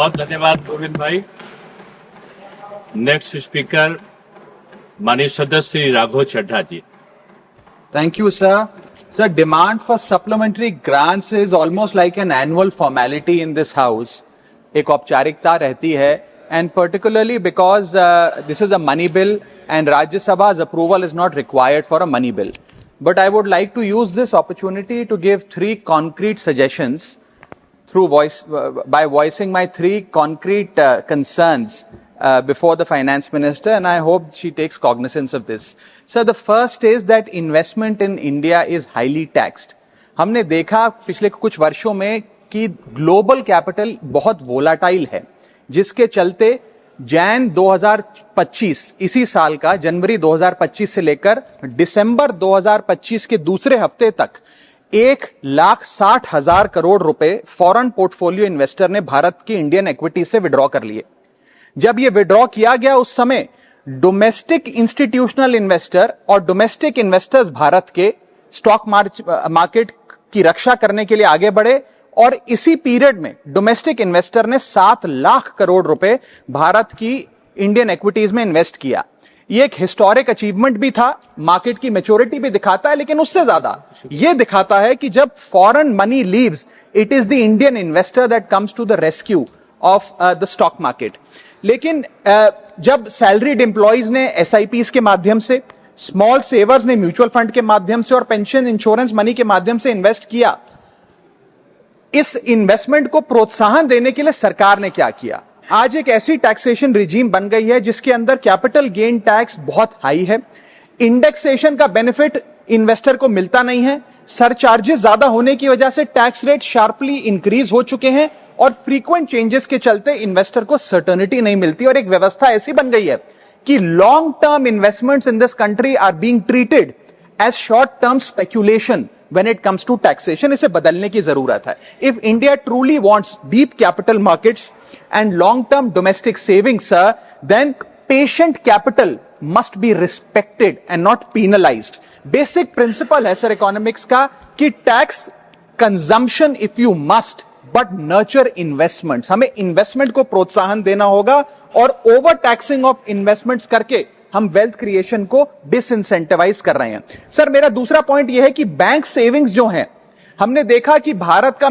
बहुत धन्यवाद गोविंद भाई। नेक्स्ट स्पीकर माननीय सदस्य श्री राघव चड्ढा जी। Thank you, sir. Sir, demand for supplementary grants is almost like an annual formality in this house. एक औपचारिकता रहती है, and particularly because this is a money bill and Rajya Sabha's approval is not required for a money bill. But I would like to use this opportunity to give three concrete suggestions by voicing my three concrete concerns before the finance minister, and I hope she takes cognizance of this. Sir, the first is that investment in India is highly taxed. हमने देखा पिछले कुछ वर्षों में कि global capital बहुत volatile है, जिसके चलते जैन 2025 इसी साल का जनवरी 2025 से लेकर दिसंबर 2025 के दूसरे हफ्ते तक 1,60,000 करोड़ रुपए फॉरेन पोर्टफोलियो इन्वेस्टर ने भारत की इंडियन इक्विटी से विड्रॉ कर लिए। जब ये विड्रॉ किया गया उस समय डोमेस्टिक इंस्टीट्यूशनल इन्वेस्टर और डोमेस्टिक इन्वेस्टर्स भारत के स्टॉक मार्केट की रक्षा करने के लिए आगे बढ़े, और इसी पीरियड में डोमेस्टिक इन्वेस्टर ने 7 लाख करोड़ रुपए भारत की इंडियन इक्विटीज में इन्वेस्ट किया। ये एक हिस्टोरिक अचीवमेंट भी था, मार्केट की मैच्योरिटी भी दिखाता है, लेकिन उससे ज्यादा ये दिखाता है कि जब foreign money leaves, it is the Indian investor that comes to the rescue of the stock market. लेकिन जब सैलरीड एम्प्लॉइज ने एसआईपीज के माध्यम से, स्मॉल सेवर्स ने म्यूचुअल फंड के माध्यम से और पेंशन इंश्योरेंस मनी के माध्यम से इन्वेस्ट किया, इस इन्वेस्टमेंट को प्रोत्साहन देने के लिए सरकार ने क्या किया? आज एक ऐसी टैक्सेशन रिजीम बन गई है जिसके अंदर कैपिटल गेन टैक्स बहुत हाई है, इंडेक्सेशन का बेनिफिट इन्वेस्टर को मिलता नहीं है, सरचार्जेस ज्यादा होने की वजह से टैक्स रेट शार्पली इंक्रीज हो चुके हैं, और फ्रीक्वेंट चेंजेस के चलते इन्वेस्टर को सर्टेनिटी नहीं मिलती, और एक व्यवस्था ऐसी बन गई है कि long term investments in this country are being treated as short term speculation when it comes to taxation. इसे बदलने की जरूरत है। If India truly wants deep capital markets and long-term domestic savings, sir, then patient capital must be respected and not penalized. Basic principle है sir economics का कि tax consumption if you must, but nurture investments. हमें investment को प्रोत्साहन देना होगा, और over taxing of investments करके हम वेल्थ क्रिएशन को डिसइंसेंटिवाइज कर रहे हैं। सर, मेरा दूसरा पॉइंट यह है कि बैंक सेविंग्स जो हैं, हमने देखा कि भारत का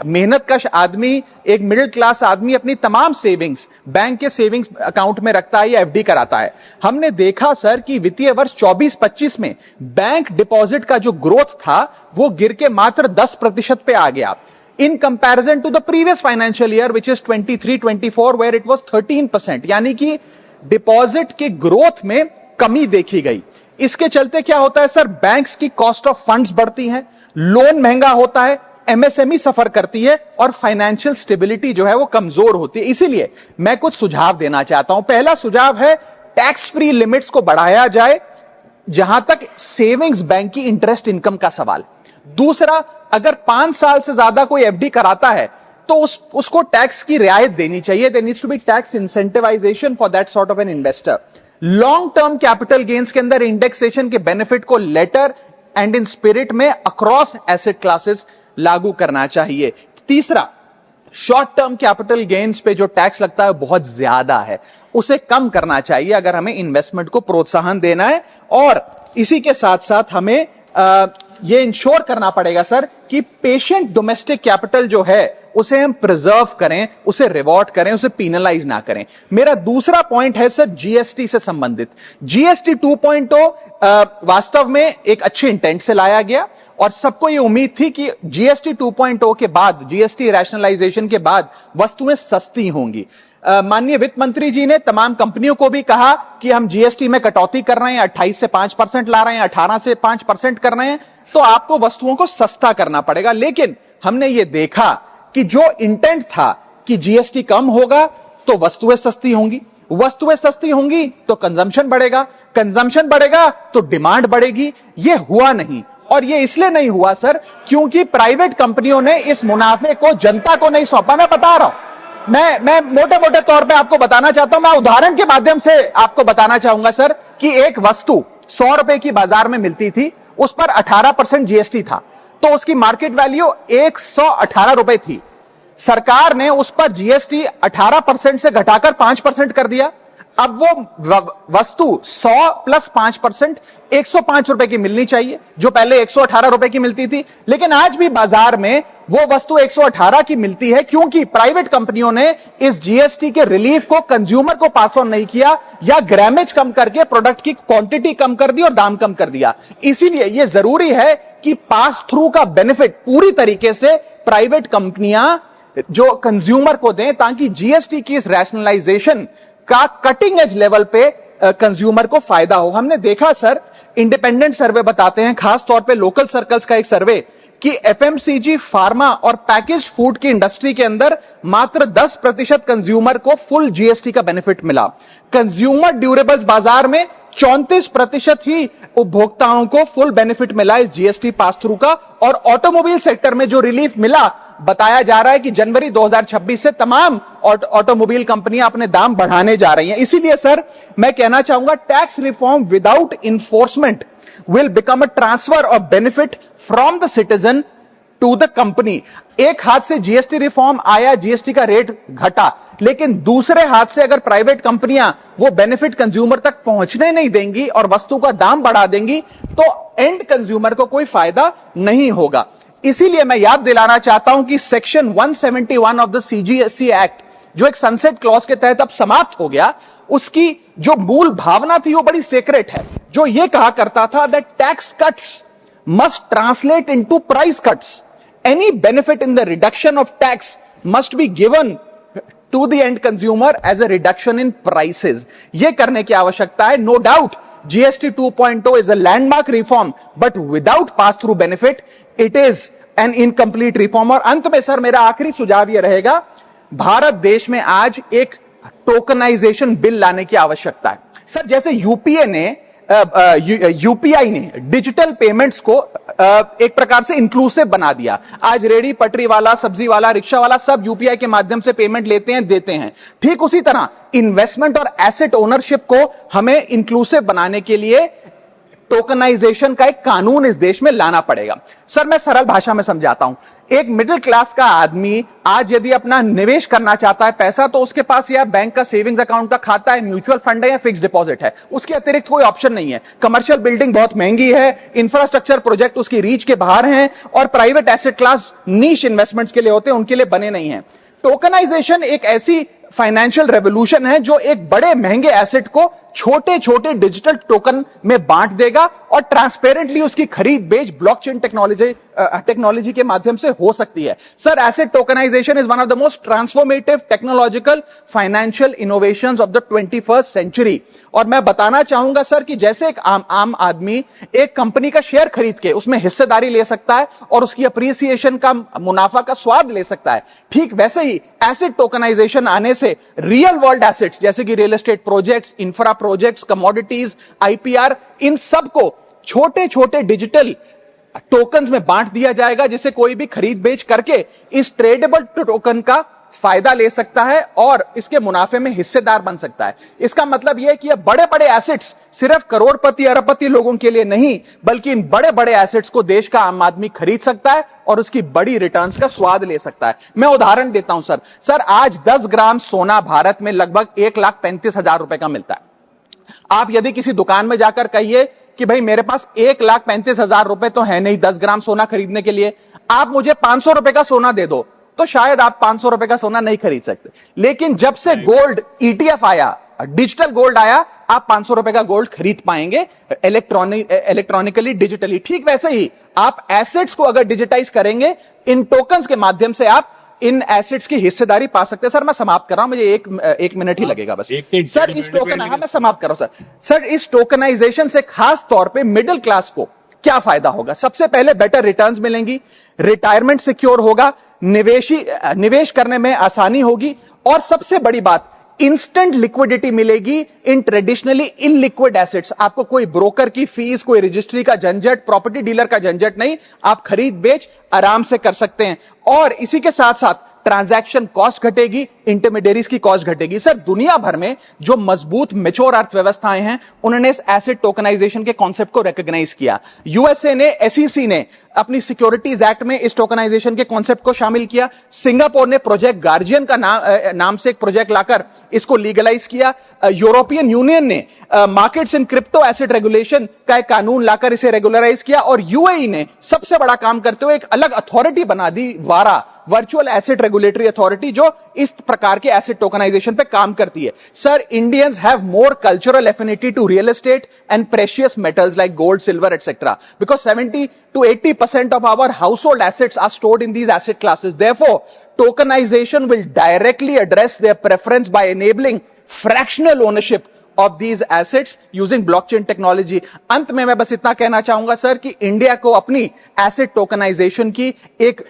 मेहनतकश आदमी, एक मिडिल क्लास आदमी अपनी तमाम सेविंग्स बैंक के सेविंग्स अकाउंट में रखता है या एफडी कराता है। हमने देखा सर कि वित्तीय वर्ष 24-25 में बैंक डिपॉजिट का जो ग्रोथ था वो गिर के मात्र 10% पे आ गया, in comparison to the previous financial year which is 23-24 where it was 13%। यानी कि डिपॉजिट के ग्रोथ में कमी देखी गई। इसके चलते क्या होता है सर, बैंक्स की कॉस्ट ऑफ फंड्स बढ़ती है, लोन महंगा होता है, एमएसएमई सफर करती है, और फाइनेंशियल स्टेबिलिटी जो है वो कमजोर होती है। इसीलिए मैं कुछ सुझाव देना चाहता हूं। पहला सुझाव है टैक्स फ्री लिमिट्स को बढ़ाया जाए जहां तक सेविंग्स बैंक की इंटरेस्ट इनकम का सवाल। दूसरा, अगर 5 साल से ज्यादा कोई एफडी कराता है तो उसको टैक्स की रियायत देनी चाहिए। There needs to be tax incentivization for that sort of an investor. Long term capital gains के अंदर इंडेक्सेशन के बेनिफिट को लेटर एंड इन स्पिरिट में अक्रॉस एसेट क्लासेस लागू करना चाहिए। तीसरा, शॉर्ट टर्म कैपिटल गेन्स पे जो टैक्स लगता है बहुत ज्यादा है, उसे कम करना चाहिए अगर हमें इन्वेस्टमेंट को प्रोत्साहन देना है। और इसी के साथ साथ हमें ये इंश्योर करना पड़ेगा सर कि पेशेंट डोमेस्टिक कैपिटल जो है उसे हम प्रिजर्व करें, उसे रिवॉर्ड करें, उसे पीनलाइज ना करें। मेरा दूसरा पॉइंट है सर जीएसटी से संबंधित। जीएसटी 2.0 वास्तव में एक अच्छे इंटेंट से लाया गया, और सबको ये उम्मीद थी कि जीएसटी 2.0 के बाद, जीएसटी रैशनलाइजेशन के बाद वस्तुएं सस्ती होंगी। माननीय वित्त मंत्री जी ने तमाम कंपनियों को भी कहा कि हम जीएसटी में कटौती कर रहे हैं, 28 से 5% ला रहे हैं, 18 से 5% कर रहे हैं, तो आपको वस्तुओं को सस्ता करना पड़ेगा। लेकिन हमने ये देखा कि जो इंटेंट था कि जीएसटी कम होगा तो वस्तुएं सस्ती होंगी, वस्तुएं सस्ती होंगी तो कंजम्पशन बढ़ेगा, कंजम्पशन बढ़ेगा तो डिमांड बढ़ेगी। ये हुआ नहीं, और ये इसलिए नहीं हुआ सर क्योंकि प्राइवेट कंपनियों ने इस मुनाफे को जनता को नहीं सौंपा। मैं बता रहा हूं, मैं मोटे मोटे तौर पे आपको बताना चाहता हूं, मैं उदाहरण के माध्यम से आपको बताना चाहूंगा सर कि एक वस्तु 100 रुपए की बाजार में मिलती थी, उस पर 18% जीएसटी था, तो उसकी मार्केट वैल्यू 118 रुपए थी। सरकार ने उस पर जीएसटी 18% से घटाकर 5% कर दिया। अब वो वस्तु 100 प्लस 5% 105 रुपए की मिलनी चाहिए, जो पहले 118 रुपए की मिलती थी। लेकिन आज भी बाजार में वो वस्तु 118 की मिलती है, क्योंकि प्राइवेट कंपनियों ने इस जीएसटी के रिलीफ को कंज्यूमर को पास ऑन नहीं किया, या ग्रामेज कम करके प्रोडक्ट की क्वांटिटी कम कर दी और दाम कम कर दिया। इसीलिए यह जरूरी है कि पास थ्रू का बेनिफिट पूरी तरीके से प्राइवेट कंपनियां जो कंज्यूमर को दें, ताकि जीएसटी की इस रैशनलाइजेशन का कटिंग एज लेवल पे कंज्यूमर को फायदा हो। हमने देखा सर, इंडिपेंडेंट सर्वे बताते हैं, खास तौर पे लोकल सर्कल्स का एक सर्वे, कि एफएमसीजी, फार्मा और पैकेज फूड की इंडस्ट्री के अंदर मात्र 10% कंज्यूमर को फुल जीएसटी का बेनिफिट मिला। कंज्यूमर ड्यूरेबल्स बाजार में 34% ही उपभोक्ताओं को फुल बेनिफिट मिला इस जीएसटी पास थ्रू का। और ऑटोमोबाइल सेक्टर में जो रिलीफ मिला, बताया जा रहा है कि जनवरी 2026 से तमाम ऑटोमोबाइल कंपनियां अपने दाम बढ़ाने जा रही हैं। इसीलिए सर मैं कहना चाहूंगा, tax reform without enforcement will become a transfer of benefit from the citizen to the company। एक हाथ से जीएसटी रिफॉर्म आया, जीएसटी का रेट घटा, लेकिन दूसरे हाथ से अगर प्राइवेट कंपनियां वो बेनिफिट कंज्यूमर तक पहुंचने नहीं देंगी और वस्तु का दाम बढ़ा देंगी, तो एंड कंज्यूमर को कोई फायदा नहीं होगा। इसीलिए मैं याद दिलाना चाहता हूं कि section 171 of the CGST act, जो एक सनसेट क्लॉज के तहत अब समाप्त हो गया, उसकी जो मूल भावना थी वो बड़ी सीक्रेट है, जो ये कहा करता था that tax cuts must translate into price cuts. Any benefit in the reduction of tax must be given to the end consumer as a reduction in prices. ये करने की आवश्यकता है। No doubt GST 2.0 is a landmark reform, but without pass through benefit it is an incomplete reform. और अंत में sir मेरा आखिरी सुझाव यह रहेगा, भारत देश में आज एक टोकनाइजेशन बिल लाने की आवश्यकता है। सर जैसे यूपीआई ने डिजिटल पेमेंट्स को एक प्रकार से इंक्लूसिव बना दिया। आज रेडी पटरी वाला, सब्जी वाला, रिक्शा वाला सब यूपीआई के माध्यम से पेमेंट लेते हैं, देते हैं। ठीक उसी तरह इन्वेस्टमेंट और एसेट ओनरशिप को हमें इंक्लूसिव बनाने के लिए टोकनाइजेशन का एक कानून इस देश में लाना पड़ेगा। सर मैं सरल भाषा में समझाता हूं, एक मिडिल क्लास का आदमी आज यदि अपना निवेश करना चाहता है पैसा, तो उसके पास या बैंक का सेविंग्स अकाउंट का खाता है, म्यूचुअल फंड है या फिक्स डिपॉजिट है, उसके अतिरिक्त कोई ऑप्शन नहीं है। कमर्शियल बिल्डिंग बहुत महंगी है, इंफ्रास्ट्रक्चर प्रोजेक्ट उसकी रीच के बाहर हैं, और प्राइवेट एसेट क्लास नीश इन्वेस्टमेंट्स के लिए होते हैं, उनके लिए बने नहीं है। टोकनाइजेशन एक ऐसी फाइनेंशियल रेवोल्यूशन है जो एक बड़े महंगे एसेट को छोटे छोटे डिजिटल टोकन में बांट देगा और ट्रांसपेरेंटली उसकी खरीद बेच ब्लॉकचेन टेक्नोलॉजी के माध्यम से हो सकती है। Sir asset tokenization is one of the most transformative technological financial innovations of the 21st century. और मैं बताना चाहूंगा सर कि जैसे एक आम आदमी एक कंपनी का शेयर खरीद के उसमें हिस्सेदारी ले सकता है और उसकी अप्रिसिएशन का, मुनाफा का स्वाद ले सकता है, ठीक वैसे ही एसेट टोकनाइजेशन आने से रियल वर्ल्ड एसेट्स जैसे कि real estate projects, infra projects, commodities, IPR, इन सब को छोटे छोटे डिजिटल टोकन्स में बांट दिया जाएगा, जिसे कोई भी खरीद बेच करके इस ट्रेडेबल टोकन का फायदा ले सकता है और इसके मुनाफे में हिस्सेदार बन सकता है। इसका मतलब यह है कि ये बड़े बड़े एसेट्स सिर्फ करोड़पति अरबपति लोगों के लिए नहीं, बल्कि इन बड़े बड़े एसेट्स को देश का आम आदमी खरीद सकता है और उसकी बड़ी रिटर्न्स का स्वाद ले सकता है। मैं उदाहरण देता हूं सर आज 10 ग्राम सोना भारत में लगभग 1,35,000 रुपए का मिलता है। आप यदि किसी दुकान में जाकर कहिए कि भाई मेरे पास 1,35,000 रुपए तो है नहीं 10 ग्राम सोना खरीदने के लिए, आप मुझे 500 रुपए का सोना दे दो, तो शायद आप 500 रुपए का सोना नहीं खरीद सकते। लेकिन जब से गोल्ड ईटीएफ आया, डिजिटल गोल्ड आया, आप 500 रुपए का गोल्ड खरीद पाएंगे इलेक्ट्रॉनिकली, डिजिटली। ठीक वैसे ही आप एसेट्स को अगर डिजिटाइज करेंगे, इन टोकन्स के माध्यम से आप इन एसेट्स की हिस्सेदारी पा सकते हैं। सर मैं समाप्त कर रहा हूं, मुझे एक मिनट ही लगेगा बस। सर इस टोकन, मैं समाप्त कर रहा हूं सर इस टोकनाइजेशन से खास तौर पे मिडिल क्लास को क्या फायदा होगा? सबसे पहले बेटर रिटर्न्स मिलेंगी, रिटायरमेंट सिक्योर होगा, निवेश करने में आसानी होगी, और सबसे बड़ी बात इंस्टेंट लिक्विडिटी मिलेगी इन ट्रेडिशनली इनलिक्विड एसेट्स। आपको कोई ब्रोकर की फीस, कोई रजिस्ट्री का झंझट, प्रॉपर्टी डीलर का झंझट नहीं, आप खरीद बेच आराम से कर सकते हैं। और इसी के साथ साथ ट्रांजैक्शन कॉस्ट घटेगी, इंटरमीडियरीज की कॉस्ट घटेगी। सर, दुनिया भर में जो मजबूत मेच्योर अर्थव्यवस्थाएं हैं उन्होंने इस एसेट टोकनाइजेशन के कॉन्सेप्ट को रिकॉग्नाइज किया। यूएसए ने, एसईसी ने अपनी सिक्योरिटीज एक्ट में इस टोकनाइजेशन के कॉन्सेप्ट को शामिल किया। सिंगापुर ने प्रोजेक्ट गार्जियन का नाम से एक प्रोजेक्ट लाकर इसको लीगलाइज किया। यूरोपियन यूनियन ने markets in crypto asset regulation का एक कानून लाकर इसे रेगुलराइज किया। और यूएई ने सबसे बड़ा काम करते हुए एक अलग अथॉरिटी बना दी, वारा, वर्चुअल एसेट रेगुलेटरी अथॉरिटी, जो इस प्रकार के एसेट टोकनाइजेशन पे काम करती है। Sir, Indians have more cultural affinity to real estate and precious metals like gold, silver, etcetera, because 70 to 80% of our household assets are stored in these asset classes. Therefore, tokenization will directly address their preference by enabling fractional ownership of these assets using blockchain technology. अंत में मैं बस इतना कहना चाहूंगा sir कि India को अपनी एसेट टोकनाइजेशन की एक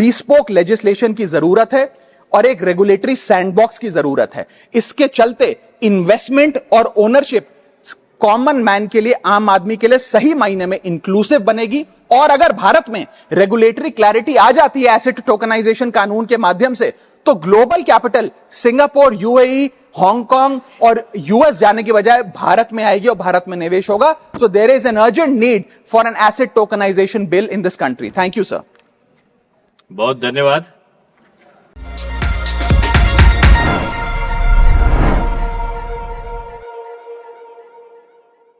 bespoke legislation की जरूरत है और एक रेगुलेटरी सैंडबॉक्स की जरूरत है। इसके चलते इन्वेस्टमेंट और ओनरशिप कॉमन मैन के लिए, आम आदमी के लिए सही मायने में इंक्लूसिव बनेगी। और अगर भारत में रेगुलेटरी क्लैरिटी आ जाती है एसेट टोकनाइजेशन कानून के माध्यम से, तो global capital Singapore, UAE, Hong Kong और यूएस जाने की बजाय भारत में आएगी और भारत में निवेश होगा। So there is an urgent need for an asset tokenization bill in this country. Thank you sir. बहुत धन्यवाद।